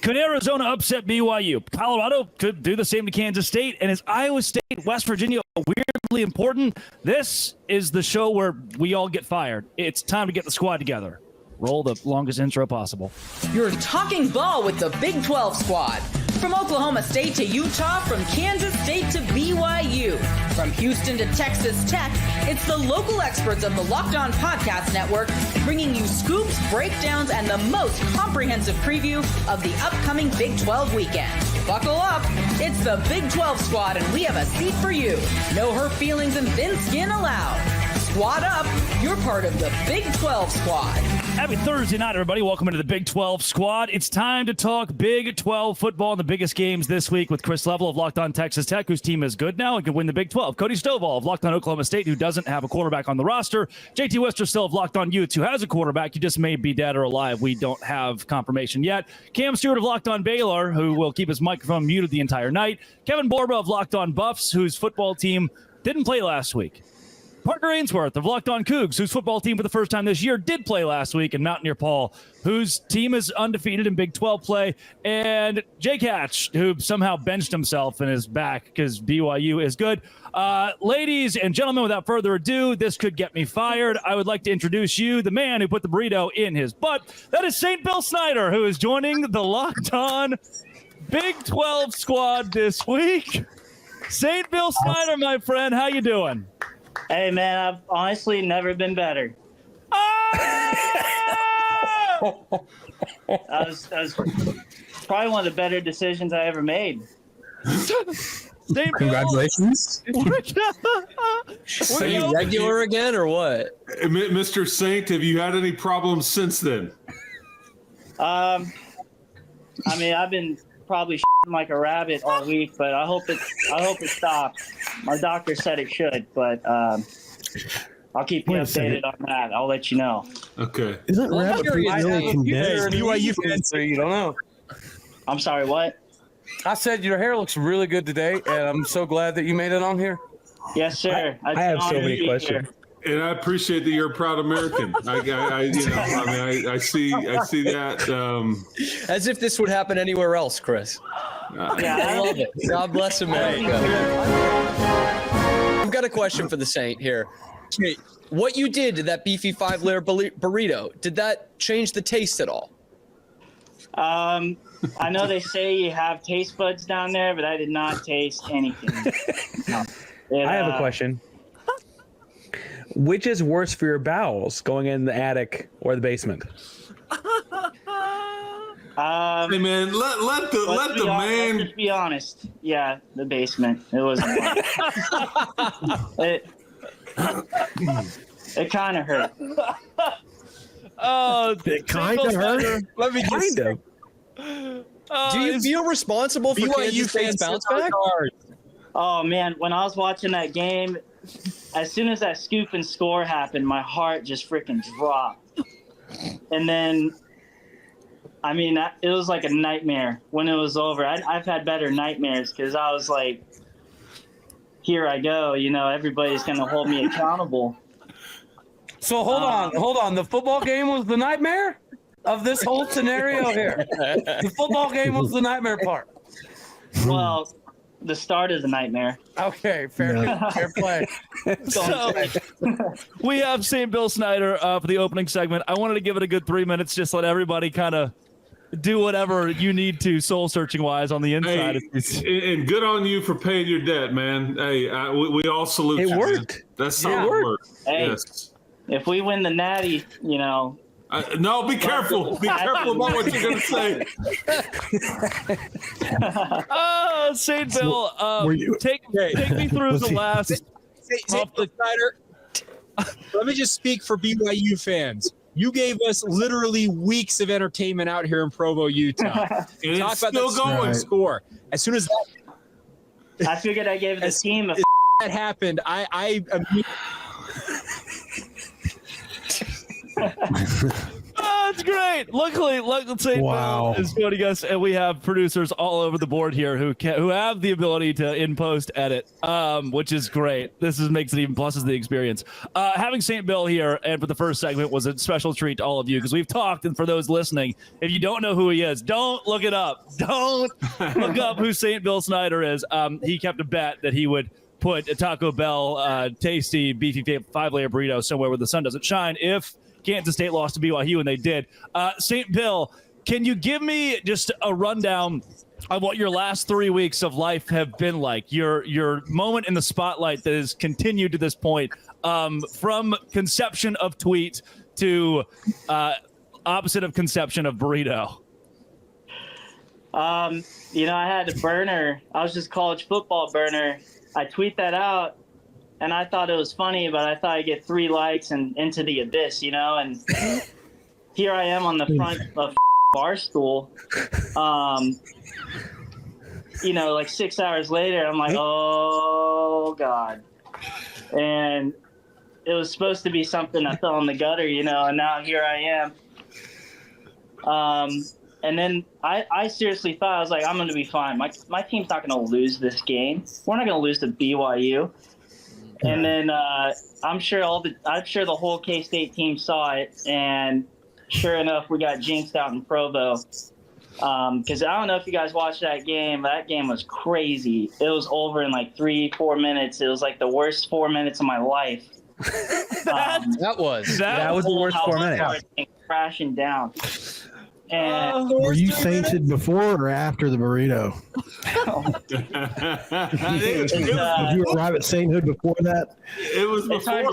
Could Arizona upset BYU? Colorado could do the same to Kansas State. And is Iowa State, West Virginia weirdly important? This is the show where we all get fired. It's time to get the squad together. Roll the longest intro possible. You're talking ball with the Big 12 squad. From Oklahoma State to Utah, from Kansas State to BYU, from Houston to Texas Tech, it's the local experts of the Locked On Podcast Network bringing you scoops, breakdowns, and the most comprehensive preview of the upcoming Big 12 weekend. Buckle up. It's the Big 12 squad, and we have a seat for you. No hurt feelings and thin skin allowed. Squad up. You're part of the Big 12 squad. Happy Thursday night, everybody. Welcome into the Big 12 squad. It's time to talk Big 12 football and the biggest games this week with Chris Level of Locked On Texas Tech, whose team is good now and can win the Big 12. Cody Stovall of Locked On Oklahoma State, who doesn't have a quarterback on the roster. JT Wister of Locked On Utes, who has a quarterback. You just may be dead or alive. We don't have confirmation yet. Cam Stewart of Locked On Baylor, who will keep his microphone muted the entire night. Kevin Borba of Locked On Buffs, whose football team didn't play last week. Partner Ainsworth of Locked On Cougs, whose football team for the first time this year did play last week, and Mountaineer Paul, whose team is undefeated in Big 12 play, and Jake Hatch, who somehow benched himself and is back because BYU is good. Ladies and gentlemen, without further ado, this could get me fired. I would like to introduce you, the man who put the burrito in his butt. That is St. Bill Snyder, who is joining the Locked On Big 12 squad this week. St. Bill Snyder, my friend, how you doing? Hey, man, I've honestly never been better. Ah! That was probably one of the better decisions I ever made. Congratulations. Are you regular again or what? Mr. Saint, have you had any problems since then? I mean, I've been probably shitting like a rabbit all week, but I hope it stops. My doctor said it should, but I'll keep you updated on that. I'll let you know. Okay. Isn't rabbit really condensed? BYU fan, so you don't know. I'm sorry, what? I said your hair looks really good today, and I'm so glad that you made it on here. Yes, sir. I have so many questions. And I appreciate that you're a proud American. I see that. As if this would happen anywhere else, Chris. Yeah, I love it. God bless America. I've got a question for the Saint here. What you did to that beefy 5-layer burrito, did that change the taste at all? I know they say you have taste buds down there, but I did not taste anything. I have a question. Which is worse for your bowels, going in the attic or the basement? Hey man, let the man. Let's just be honest. Yeah, the basement. It was. It kind of hurt. Oh, It kind of hurt. Let me just. Kind of. Do you feel responsible for Kansas State's bounce back? Oh man, when I was watching that game, as soon as that scoop and score happened, my heart just freaking dropped. And then, I mean, it was like a nightmare when it was over. I've had better nightmares because I was like, here I go. You know, everybody's going to hold me accountable. So hold on. The football game was the nightmare of this whole scenario here. The football game was the nightmare part. Well, the start of the nightmare. Okay, fair play. So, we have St. Bill Snyder for the opening segment. I wanted to give it a good 3 minutes, just let everybody kind of do whatever you need to soul-searching wise on the inside. Hey, and good on you for paying your debt, man. Hey, we all salute you. It worked. Man. That's solid work. Hey, yes. If we win the Natty, you know. No, be careful. Be careful about what you're going to say. St. Bill, take me through the last. Snyder, let me just speak for BYU fans. You gave us literally weeks of entertainment out here in Provo, Utah. And it's still that going. Score. As soon as I figured I gave the team a that happened, I It's great. Luckily, St. Wow. Bill is joining us, and we have producers all over the board here who have the ability to in post edit, which is great. Makes it even pluses the experience. Having St. Bill here and for the first segment was a special treat to all of you because we've talked, and for those listening, if you don't know who he is, don't look it up. Don't look up who St. Bill Snyder is. He kept a bet that he would put a Taco Bell tasty beefy 5-layer burrito somewhere where the sun doesn't shine if Kansas State lost to BYU, and they did. St. Bill, can you give me just a rundown of what your last 3 weeks of life have been like? Your moment in the spotlight that has continued to this point, from conception of tweet to opposite of conception of burrito. I had a burner. I was just college football burner. I tweet that out, and I thought it was funny, but I thought I'd get 3 likes and into the abyss, and here I am on the front of Barstool. Like 6 hours later, I'm like, oh, God. And it was supposed to be something that fell in the gutter, and now here I am. And then I seriously thought, I was like, I'm going to be fine. My team's not going to lose this game. We're not going to lose to BYU. And then I'm sure the whole K-State team saw it. And sure enough, we got jinxed out in Provo. Because I don't know if you guys watched that game. That game was crazy. It was over in like 3-4 minutes. It was like the worst 4 minutes of my life. That was the worst 4 minutes. Crashing down. And Were you sainted before or after the burrito? Did you arrive at sainthood before that? It was before. It's hard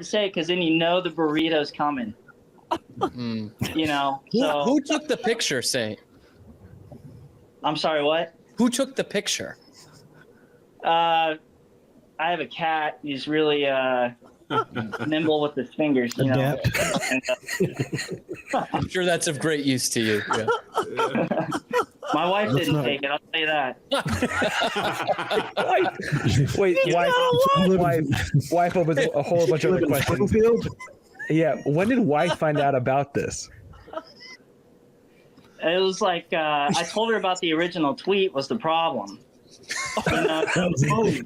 to say because then the burrito's coming. So Who took the picture, Saint? I'm sorry, what? Who took the picture? I have a cat. He's really nimble with his fingers, Adept. I'm sure that's of great use to you. Yeah. My wife didn't take it, I'll tell you that. Wait, wife opens a whole bunch of other questions. Yeah, when did wife find out about this? It was like I told her about the original tweet was the problem.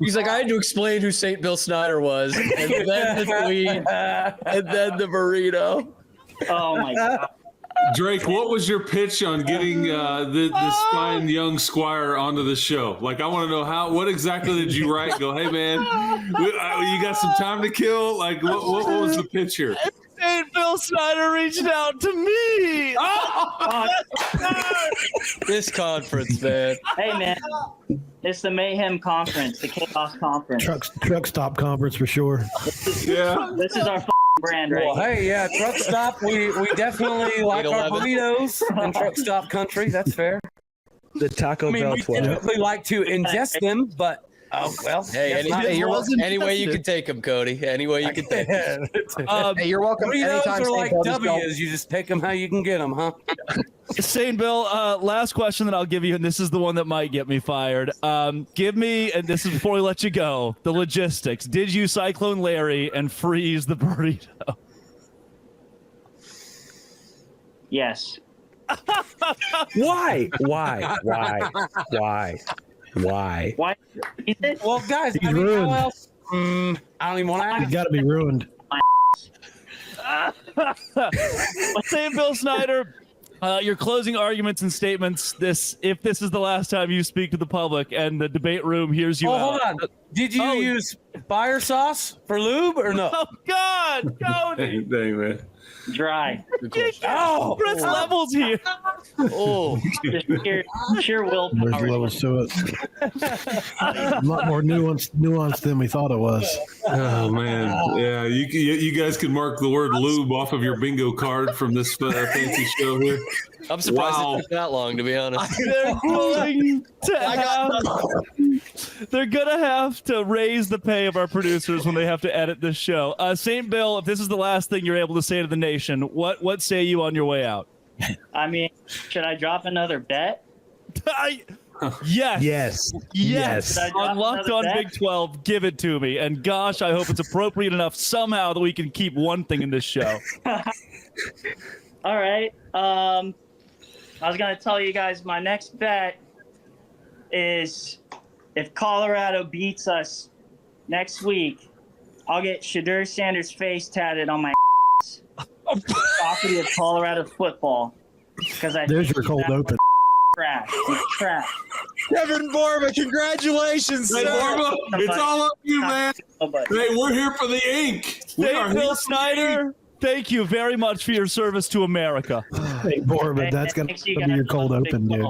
He's like, I had to explain who St. Bill Snyder was, and then the tweet, and then the burrito. Oh my God. Drake, what was your pitch on getting this fine young squire onto the show? Like, I want to know what exactly did you write? Go, hey man, you got some time to kill? Like, what was the pitch here? St. Bill Snyder reached out to me. This conference, man. Hey man, it's the Mayhem Conference, the Chaos Conference. Truck stop conference for sure. This is our brand, right? Well, hey, yeah, truck stop. We definitely like our burritos in truck stop country. That's fair. The Taco Bell we 12. typically like to ingest them, but Hey, any way you can take them, Cody. Any way you can take them. Hey, you're welcome. Burritos Anytime are like St. Bill, W's. You just take them how you can get them, huh? St. Bill, last question that I'll give you, and this is the one that might get me fired. Give me, and this is before we let you go, the logistics. Did you Cyclone Larry and freeze the burrito? Yes. Why? Why? Well, guys, He's I mean, ruined. how else? I don't even want to It's ask. got to be ruined. St. Bill Snyder, your closing arguments and statements. If this is the last time you speak to the public and the debate room hears you Oh, out. hold on. Did you use fire sauce for lube or no? Oh God, Cody! Dang, man. Dry. Oh, Press levels here. Oh, Just sheer willpower. There's levels to it. A lot more nuance than we thought it was. Oh man, yeah. You guys can mark the word lube off of your bingo card from this fancy show here. I'm surprised Wow. it took that long, to be honest. They're gonna have to raise the pay of our producers when they have to edit this show. St. Bill, if this is the last thing you're able to say to the nation, what say you on your way out? I mean, should I drop another bet? Yes. Yes. Yes. Did I drop On Locked another On bet? Big 12, give it to me. And gosh, I hope it's appropriate enough somehow that we can keep one thing in this show. All right. I was gonna tell you guys my next bet is if Colorado beats us next week, I'll get Shadur Sanders' face tatted on my property of Colorado football because I There's think your cold he's open. trash. He's trash. Kevin Borba, congratulations, Hey, sir. Borba, it's all up to you, man. Nobody. Hey, we're here for the ink. We are St. here Bill for Snyder, thank you very much for your service to America. Hey, Borba, that's going Thanks, to you be your guys. cold open, dude.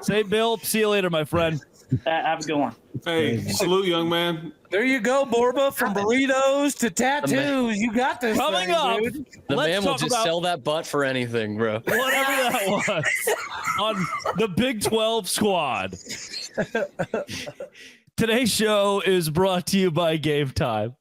St. Bill, see you later, my friend. Have a good one. Hey, salute, young man. There you go, Borba. From burritos to tattoos, you got this. Coming thing, up, dude. The let's man will talk just about sell that butt for anything, bro. whatever that was on the Big 12 Squad. Today's show is brought to you by GameTime.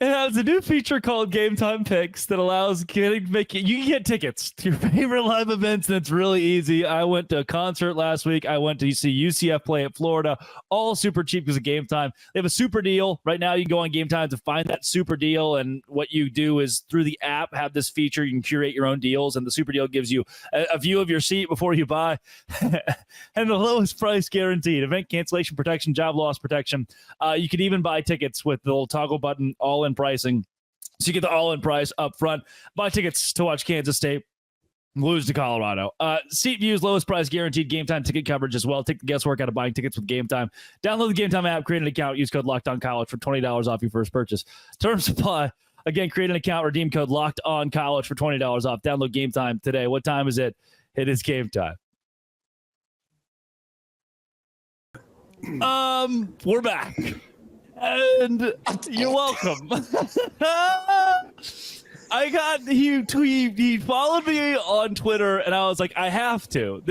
It has a new feature called GameTime Picks that allows you can get tickets to your favorite live events, and it's really easy. I went to a concert last week. I went to see UCF play at Florida, all super cheap because of GameTime. They have a super deal right now. You can go on GameTime to find that super deal, and what you do is through the app have this feature. You can curate your own deals, and the super deal gives you a view of your seat before you buy, and the lowest price guaranteed. Event cancellation protection, job loss protection. You can even buy tickets with the little toggle button, all-in pricing. So you get the all-in price up front. Buy tickets to watch Kansas State lose to Colorado. Seat views, lowest price guaranteed, GameTime ticket coverage as well. Take the guesswork out of buying tickets with GameTime. Download the GameTime app, create an account, use code LOCKEDONCollege for $20 off your first purchase. Terms apply. Again, create an account, redeem code LOCKEDONCollege for $20 off. Download GameTime today. What time is it? It is game time. We're back. And you're welcome. He followed me on Twitter, and I was like, I have to.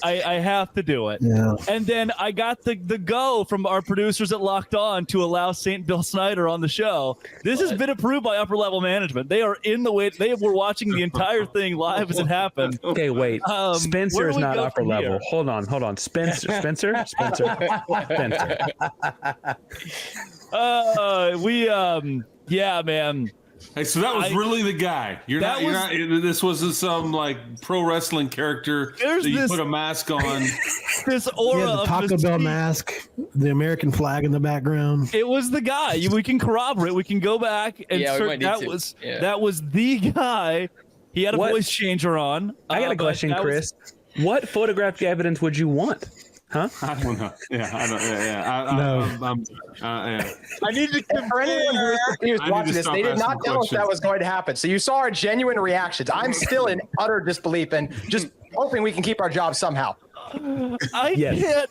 I have to do it. Yeah. And then I got the go from our producers at Locked On to allow St. Bill Snyder on the show. This has been approved by upper level management. They are in the way. They were watching the entire thing live as it happened. Okay, wait. Where Spencer do is we not go upper from level. here? Hold on. Spencer. Yeah, man. Hey, so that was really the guy. This wasn't some like pro wrestling character that you put a mask on. This aura Yeah, the of Taco Bell mask, the American flag in the background. It was the guy. We can corroborate. We can go back and that was the guy. He had a voice changer on. I got a question, Chris. What photographic evidence would you want? Huh? I don't know. Yeah, I don't. Yeah. I need to for anyone who's watching this, they did not tell us that was going to happen. So you saw our genuine reactions. I'm still in utter disbelief and just hoping we can keep our job somehow. I can't.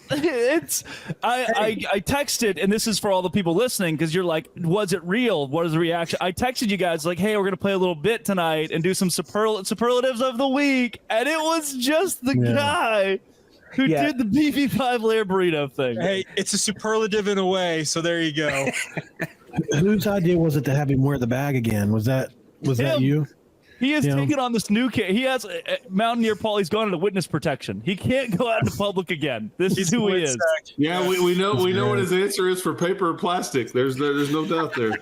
I texted, and this is for all the people listening, because you're like, was it real? What is the reaction? I texted you guys like, hey, we're gonna play a little bit tonight and do some superlatives of the week, and it was just the guy who did the BB5 layer burrito thing. Hey, it's a superlative in a way, so there you go. Whose idea was it to have him wear the bag again? Was that you? He has taken on this new kid. He has Mountaineer Paul. He's gone into witness protection. He can't go out in public again. This is who he is. Yeah, we know what his answer is for paper or plastic. There's no doubt there.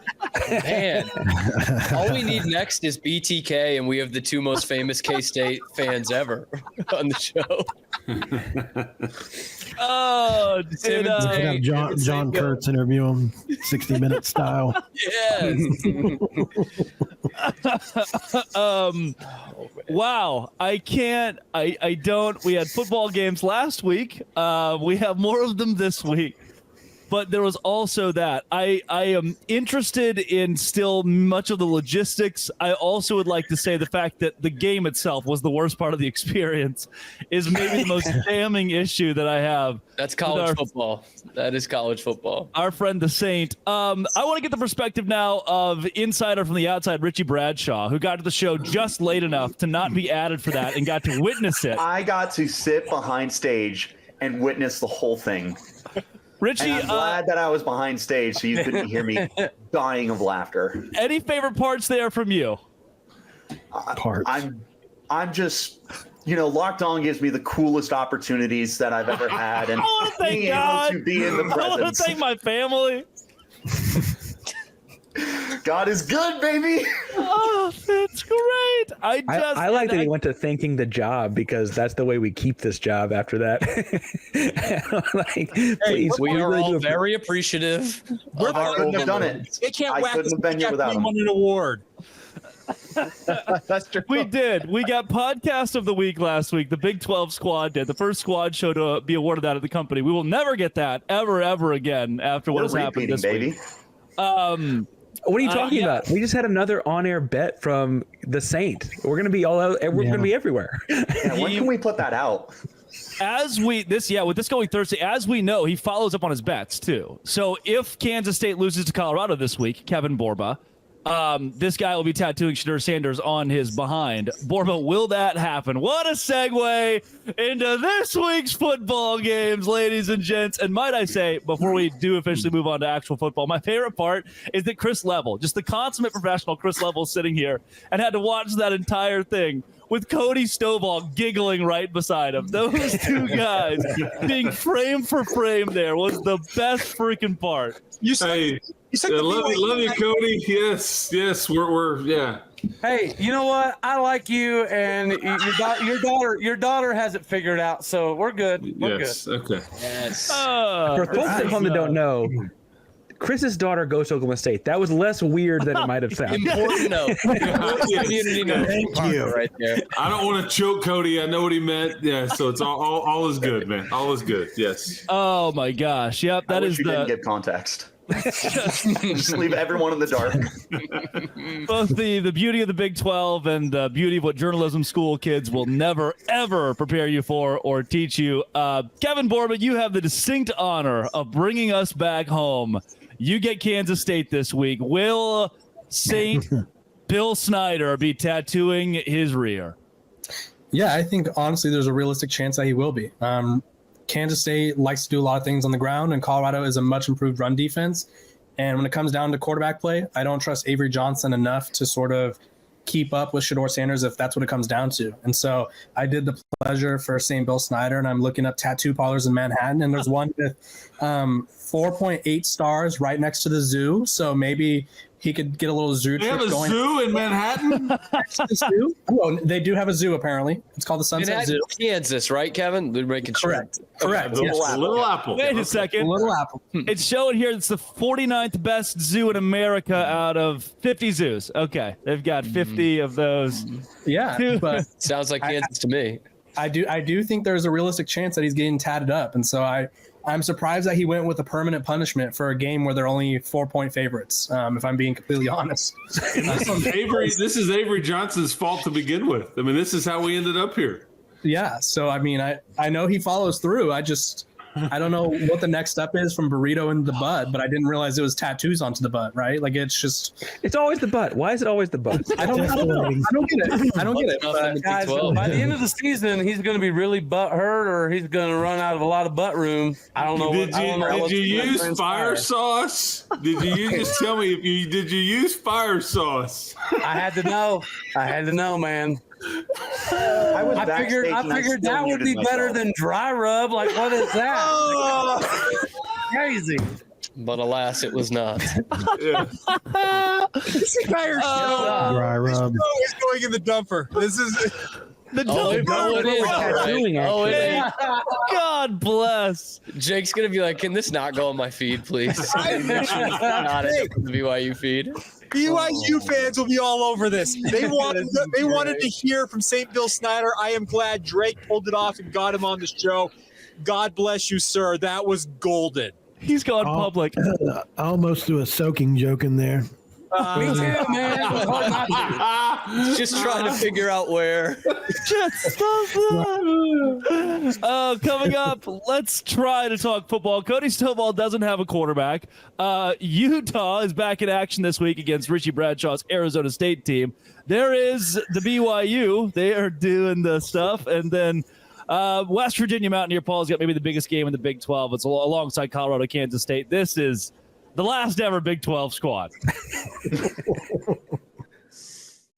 Man, all we need next is BTK, and we have the two most famous K-State fans ever on the show. Oh, Could have John Kurtz interview him, 60 Minutes style. Yes. Wow. I can't. I don't. We had football games last week. We have more of them this week. But there was also that. I am interested in still much of the logistics. I also would like to say the fact that the game itself was the worst part of the experience is maybe the most damning issue that I have. That's college football. That is college football. Our friend the Saint. I want to get the perspective now of insider from the outside, Richie Bradshaw, who got to the show just late enough to not be added for that and got to witness it. I got to sit behind stage and witness the whole thing. Richie, and I'm glad that I was behind stage so you couldn't hear me dying of laughter. Any favorite parts there from you? Parts. I'm just Locked On gives me the coolest opportunities that I've ever had, and I want to thank being God. able to be in the I want presence. to thank my family. God is good, baby. Oh, that's great. I like that he went to thanking the job, because that's the way we keep this job after that. Please, we are really all do very appreciative. I couldn't have done it. They can't I whack couldn't us have been here after without we him. won an award. That's true. We did. We got podcast of the week last week. The Big 12 squad did. The first squad show to be awarded that at the company. We will never get that ever again after what has happened this week. What are you talking about? We just had another on-air bet from the Saint. We're gonna be all out. We're gonna be everywhere. Yeah, when can we put that out? With this going Thursday, as we know, he follows up on his bets too. So if Kansas State loses to Colorado this week, Kevin Borba, this guy will be tattooing Shedeur Sanders on his behind. Borba, will that happen? What a segue into this week's football games, ladies and gents. And might I say, before we do officially move on to actual football, my favorite part is that Chris Level, just the consummate professional Chris Level, sitting here and had to watch that entire thing with Cody Stovall giggling right beside him. Those two guys being frame for frame there was the best freaking part. You said love you, Cody. Yes, we're yeah. Hey, you know what? I like you, and your daughter has it figured out, so we're good. We're yes. good. Okay. Yes. For folks at home that don't know, Chris's daughter goes to Oklahoma State. That was less weird than it might have sounded. Important note. Community note. Thank you. Right there. I don't want to choke Cody. I know what he meant. Yeah, so it's all is good, man. All is good. Yes. Oh my gosh. Yep, I wish you didn't give context. Just leave everyone in the dark. Both the beauty of the Big 12 and the beauty of what journalism school kids will never, ever prepare you for or teach you. Kevin Borba, you have the distinct honor of bringing us back home. You get Kansas State this week. Will St. Bill Snyder be tattooing his rear? Yeah, I think honestly there's a realistic chance that he will be. Kansas State likes to do a lot of things on the ground, and Colorado is a much improved run defense. And when it comes down to quarterback play, I don't trust Avery Johnson enough to sort of keep up with Shedeur Sanders if that's what it comes down to. And so I did the pleasure for St. Bill Snyder, and I'm looking up tattoo parlors in Manhattan, and there's one with 4.8 stars right next to the zoo. So maybe he could get a little zoo They trip have a going. zoo in Manhattan? The zoo? Oh, they do have a zoo, apparently. It's called the Sunset Zoo. Kansas, right, Kevin? They're making sure. Correct. Little Yes. Apple. Little Apple. Wait a second. Little Apple. It's showing here it's the 49th best zoo in America out of 50 zoos. Okay. They've got 50 of those. Yeah, but Sounds like Kansas to me. I do think there's a realistic chance that he's getting tatted up, and so I'm surprised that he went with a permanent punishment for a game where they're only 4-point favorites. If I'm being completely honest. And this is Avery Johnson's fault to begin with. I mean, this is how we ended up here. Yeah, so I mean, I know he follows through. I don't know what the next step is from burrito into the butt, but I didn't realize it was tattoos onto the butt, right? Like it's always the butt. Why is it always the butt? I don't know. I don't get it. But guys, by the end of the season, he's going to be really butt hurt, or he's going to run out of a lot of butt room. I don't know. Did you use fire sauce? Did you just tell me did you use fire sauce? I had to know, man. I figured that would be better than dry rub. Like, what is that? Crazy. But alas, it was not. Yeah. This entire show Dry rub. is going in the dumper. This is The it is. All right. It is. God bless. Jake's going to be like, can this not go on my feed, please? Not end up on the BYU feed. BYU fans will be all over this. They wanted to hear from St. Bill Snyder. I am glad Drake pulled it off and got him on the show. God bless you, sir. That was golden. He's gone public. I almost threw a soaking joke in there. Me too, man. Just trying to figure out where. Coming up, let's try to talk football. Cody Stovall doesn't have a quarterback. Utah is back in action this week against Richie Bradshaw's Arizona State team. There is the BYU. They are doing the stuff. And then West Virginia Mountaineer Paul's got maybe the biggest game in the Big 12. It's alongside Colorado, Kansas State. This is the last ever Big 12 squad.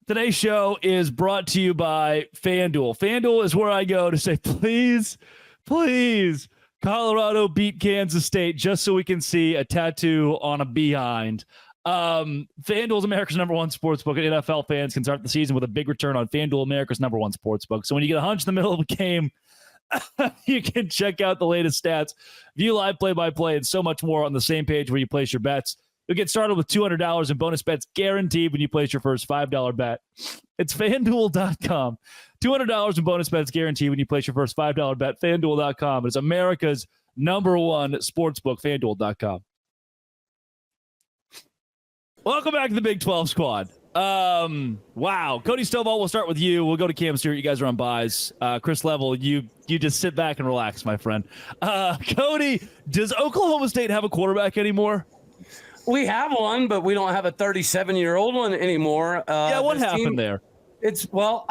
Today's show is brought to you by FanDuel. FanDuel is where I go to say, please, please, Colorado beat Kansas State just so we can see a tattoo on a behind. FanDuel is America's #1 sportsbook, and NFL fans can start the season with a big return on FanDuel, America's #1 sportsbook. So when you get a hunch in the middle of a game, you can check out the latest stats, view live play-by-play, and so much more on the same page where you place your bets. You'll get started with $200 in bonus bets guaranteed when you place your first $5 bet. It's FanDuel.com. $200 in bonus bets guaranteed when you place your first $5 bet. FanDuel.com. It's America's #1 sportsbook. FanDuel.com. Welcome back to the Big 12 Squad. Wow. Cody Stovall, we'll start with you. We'll go to Cam Stewart. You guys are on buys. Chris Level, you just sit back and relax, my friend. Cody, does Oklahoma State have a quarterback anymore? We have one, but we don't have a 37-year-old one anymore. What happened there? You saw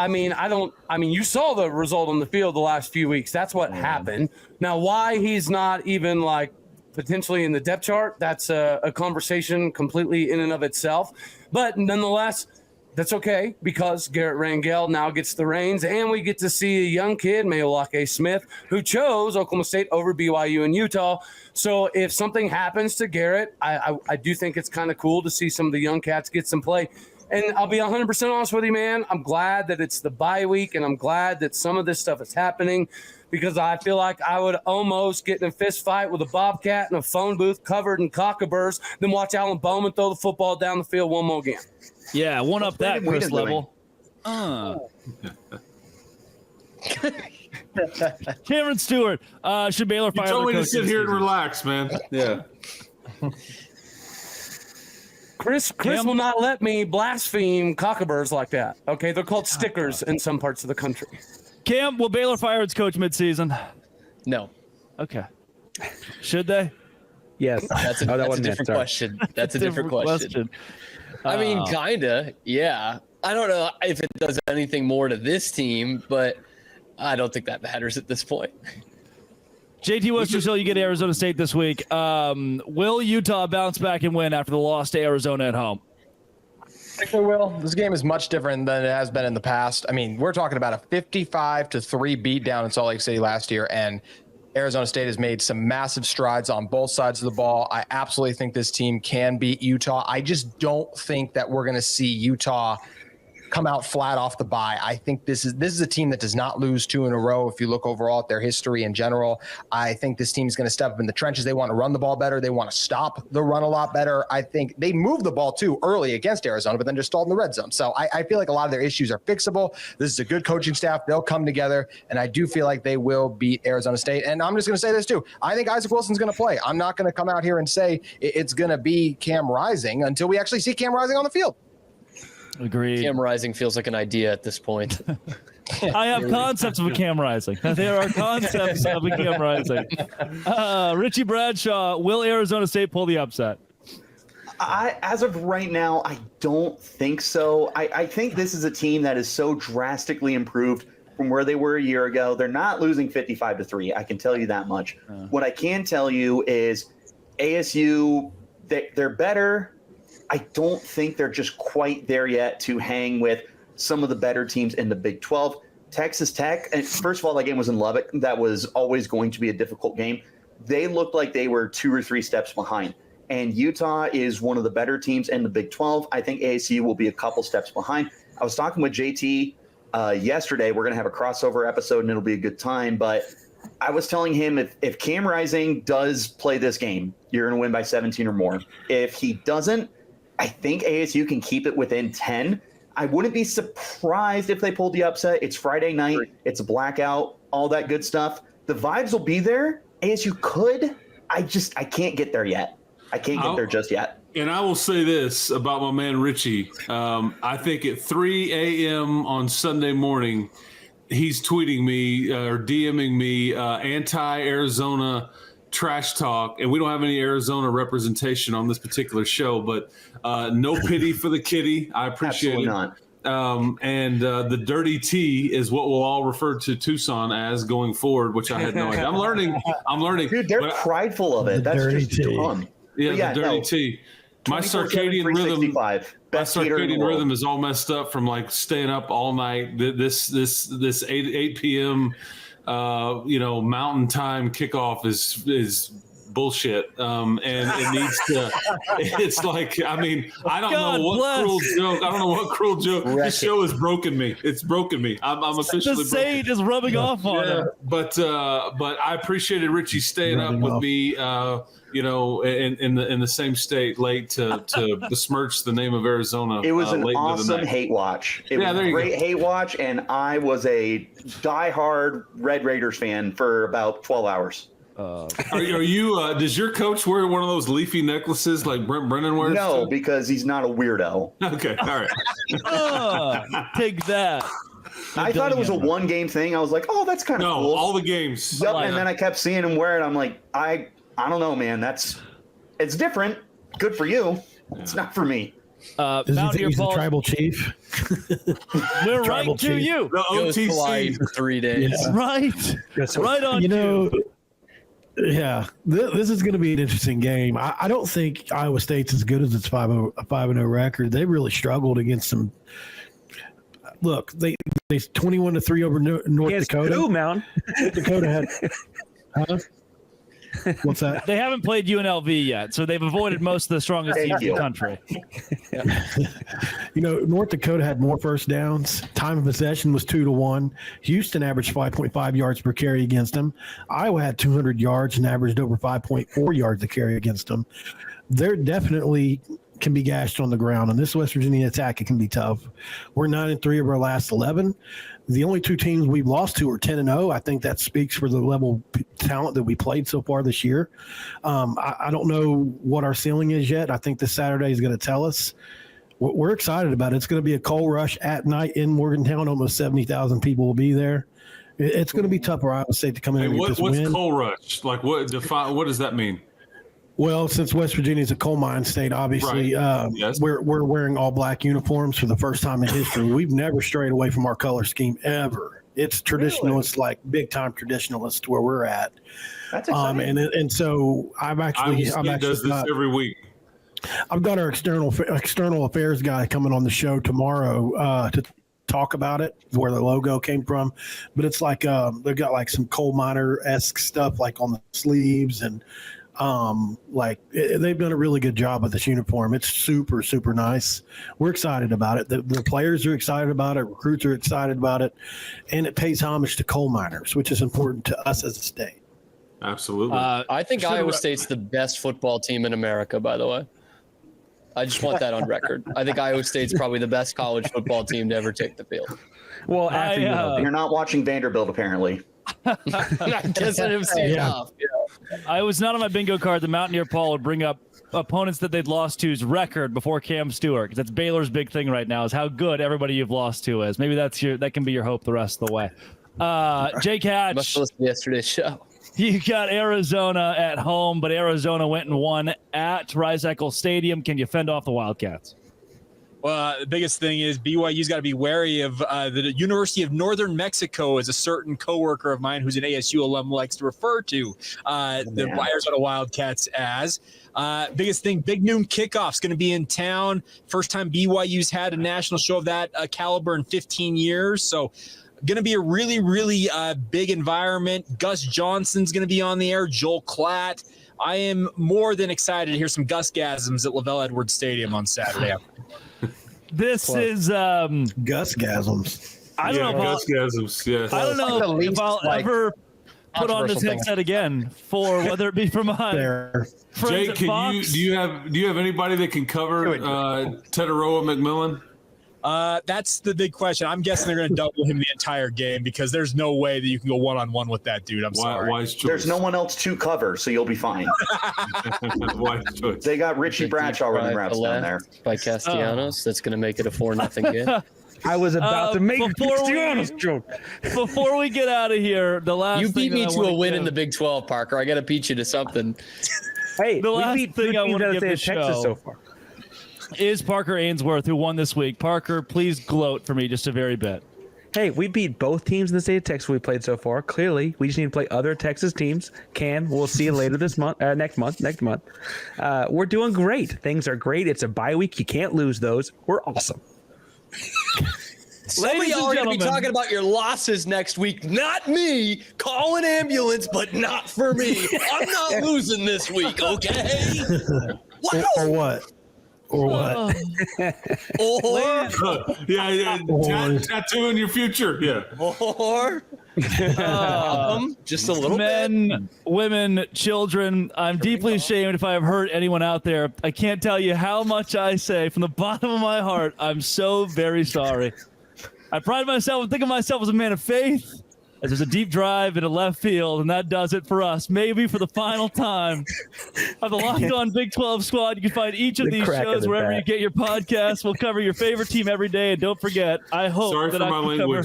the result on the field the last few weeks. That's what happened. Now, why he's not even like potentially in the depth chart, that's a conversation completely in and of itself. But nonetheless, that's okay because Garrett Rangel now gets the reins, and we get to see a young kid, Mayolake Smith, who chose Oklahoma State over BYU and Utah. So if something happens to Garrett, I do think it's kind of cool to see some of the young cats get some play. And I'll be 100% honest with you, man. I'm glad that it's the bye week, and I'm glad that some of this stuff is happening because I feel like I would almost get in a fist fight with a bobcat in a phone booth covered in cockaburs than watch Alan Bowman throw the football down the field one more game. Yeah, one up that, Chris Level. Cameron Stewart, should Baylor fire? You told me to sit here and relax, man. Yeah. Chris will not let me blaspheme cockaburs like that. Okay, they're called stickers in some parts of the country. Cam, will Baylor fire its coach midseason? No. Okay. Should they? Yes. That's a different question. That's a different question. I mean, kinda, yeah. I don't know if it does anything more to this team, but I don't think that matters at this point. JT Westersill, you get Arizona State this week. Will Utah bounce back and win after the loss to Arizona at home? I think they will. This game is much different than it has been in the past. I mean, we're talking about a 55-3 beatdown in Salt Lake City last year, and Arizona State has made some massive strides on both sides of the ball. I absolutely think this team can beat Utah. I just don't think that we're going to see Utah come out flat off the bye. I think this is a team that does not lose 2 in a row. If you look overall at their history in general, I think this team is going to step up in the trenches. They want to run the ball better. They want to stop the run a lot better. I think they moved the ball too early against Arizona, but then just stalled in the red zone. So I feel like a lot of their issues are fixable. This is a good coaching staff. They'll come together, and I do feel like they will beat Arizona State. And I'm just going to say this too. I think Isaac Wilson's going to play. I'm not going to come out here and say it's going to be Cam Rising until we actually see Cam Rising on the field. Agreed. Cam Rising feels like an idea at this point. I have concepts of a Cam Rising. There are concepts of a Cam Rising. Richie Bradshaw, will Arizona State pull the upset? As of right now, I don't think so. I think this is a team that is so drastically improved from where they were a year ago. They're not losing 55-3. I can tell you that much. What I can tell you is ASU, they're better. I don't think they're just quite there yet to hang with some of the better teams in the Big 12. Texas Tech, and first of all, that game was in Lubbock. That was always going to be a difficult game. They looked like they were 2 or 3 steps behind. And Utah is one of the better teams in the Big 12. I think ASU will be a couple steps behind. I was talking with JT yesterday. We're going to have a crossover episode, and it'll be a good time. But I was telling him if Cam Rising does play this game, you're going to win by 17 or more. If he doesn't, I think ASU can keep it within 10. I wouldn't be surprised if they pulled the upset. It's Friday night. It's a blackout, all that good stuff. The vibes will be there. ASU could. I can't get there yet. I can't get there just yet. And I will say this about my man Richie. I think at 3 a.m. on Sunday morning, he's tweeting me or DMing me anti-Arizona trash talk, and we don't have any Arizona representation on this particular show, but no pity for the kitty. I appreciate it. Not. And the dirty T is what we'll all refer to Tucson as going forward, which I had no idea. I'm learning. Dude, they're prideful of it. That's just dumb. Yeah, the dirty T. My circadian rhythm, Best eater in the world. is all messed up from like staying up all night. This 8 p.m. Mountain time kickoff is bullshit. And it needs to. It's like, I mean, I don't know what cruel joke. This show has broken me. It's broken me. I'm officially. The sage is rubbing off on him. But I appreciated Richie staying up with me. In the same state late to besmirch the name of Arizona. It was an awesome hate watch. It was a great hate watch, and I was a diehard Red Raiders fan for about 12 hours. Are you? Does your coach wear one of those leafy necklaces like Brent Brennan wears? No, because he's not a weirdo. Okay, all right. Take that. I thought it was a one-game thing. I was like, oh, that's kind of cool. No, all the games. Yep, and then I kept seeing him wear it. I'm like, I don't know, man. It's different. Good for you. It's not for me. Does he think he's the tribal chief? We're right to you. The OTC for 3 days. Yeah. Right. Right on. Yeah, this is going to be an interesting game. I don't think Iowa State's as good as its 5-0 record. They really struggled against some. Look, they 21-3 over North Dakota. Who, Mountain? Dakota had. Huh? What's that? They haven't played UNLV yet, so they've avoided most of the strongest teams in the country. North Dakota had more first downs. Time of possession was 2-1. Houston averaged 5.5 yards per carry against them. Iowa had 200 yards and averaged over 5.4 yards a carry against them. They're definitely can be gashed on the ground. And this West Virginia attack, it can be tough. We're 9-3 of our last 11. The only two teams we've lost to are 10-0. I think that speaks for the level of talent that we played so far this year. I don't know what our ceiling is yet. I think this Saturday is going to tell us. We're excited about it. It's going to be a coal rush at night in Morgantown. Almost 70,000 people will be there. It's going to be tough for Iowa State to come in and get this win. What's coal rush? Like what does that mean? Well, since West Virginia is a coal mine state, obviously, yes. we're wearing all black uniforms for the first time in history. We've never strayed away from our color scheme ever. It's traditional. Really? It's like big time traditionalist where we're at. That's exciting. And so I've actually does this every week. I've got our external affairs guy coming on the show tomorrow to talk about it, where the logo came from. But it's like they've got like some coal miner-esque stuff like on the sleeves and. They've done a really good job with this uniform. It's super, super nice. We're excited about it. The players are excited about it. Recruits are excited about it. And it pays homage to coal miners, which is important to us as a state. Absolutely. I think Iowa State's the best football team in America, by the way. I just want that on record. I think Iowa State's probably the best college football team to ever take the field. Well, you're not watching Vanderbilt, apparently. I guess I didn't see enough. I was not on my bingo card. The Mountaineer Paul would bring up opponents that they'd lost to's record before Cam Stewart. That's Baylor's big thing right now is how good everybody you've lost to is. Maybe that can be your hope the rest of the way. Jake Hatch. Must have listened to yesterday's show. You got Arizona at home, but Arizona went and won at Rice-Eccles Stadium. Can you fend off the Wildcats? Well, the biggest thing is BYU's got to be wary of the University of Northern Mexico, as a certain coworker of mine who's an ASU alum likes to refer to the Arizona Wildcats as. Biggest thing, big noon kickoff's going to be in town. First time BYU's had a national show of that caliber in 15 years. So going to be a really, really big environment. Gus Johnson's going to be on the air. Joel Klatt. I am more than excited to hear some Gus-gasms at Lavelle Edwards Stadium on Saturday. This is Gus-gasms. I don't know. Gus-gasms, yes. I don't know if I'll ever put on this headset again for whether it be from my friends Jake, at Fox. do you have anybody that can cover Teteroa McMillan? That's the big question. I'm guessing they're going to double him the entire game because there's no way that you can go one-on-one with that dude. I'm sorry. Wise choice. There's no one else to cover, so you'll be fine. Wise choice. They got Richie Bradshaw running routes down there. By Castellanos. That's going to make it a 4-0 game. I was about to make Castellanos joke. Before we get out of here, the last you thing beat me to a win in the Big 12, Parker. I got to beat you to something. Hey, the last we beat thing I want to give the Texas show so far is Parker Ainsworth, who won this week. Parker, please gloat for me just a very bit. Hey, we beat both teams in the state of Texas we played so far. Clearly, we just need to play other Texas teams. We'll see you later this month. Next month. We're doing great. Things are great. It's a bye week. You can't lose those. We're awesome. Some of y'all are going to be talking about your losses next week. Not me. Call an ambulance, but not for me. I'm not losing this week, okay? Or what? Or what? Tattoo in your future. Yeah. Or just a little Men, bit. women, children, I'm deeply ashamed if I have hurt anyone out there. I can't tell you how much I say from the bottom of my heart. I'm so very sorry. I pride myself and think of myself as a man of faith. As there's a deep drive into left field, and that does it for us. Maybe for the final time of the Locked On Big 12 Squad. You can find each of these shows wherever you get your podcasts. We'll cover your favorite team every day, and don't forget, I hope that I can cover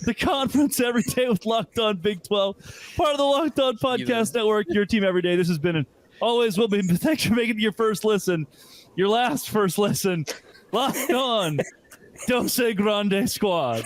the conference every day with Locked On Big 12, part of the Locked On Podcast Network. Your team every day. This has been always will be. Thanks for making it your first listen, your last first listen. Locked On. Don't say Grande Squad.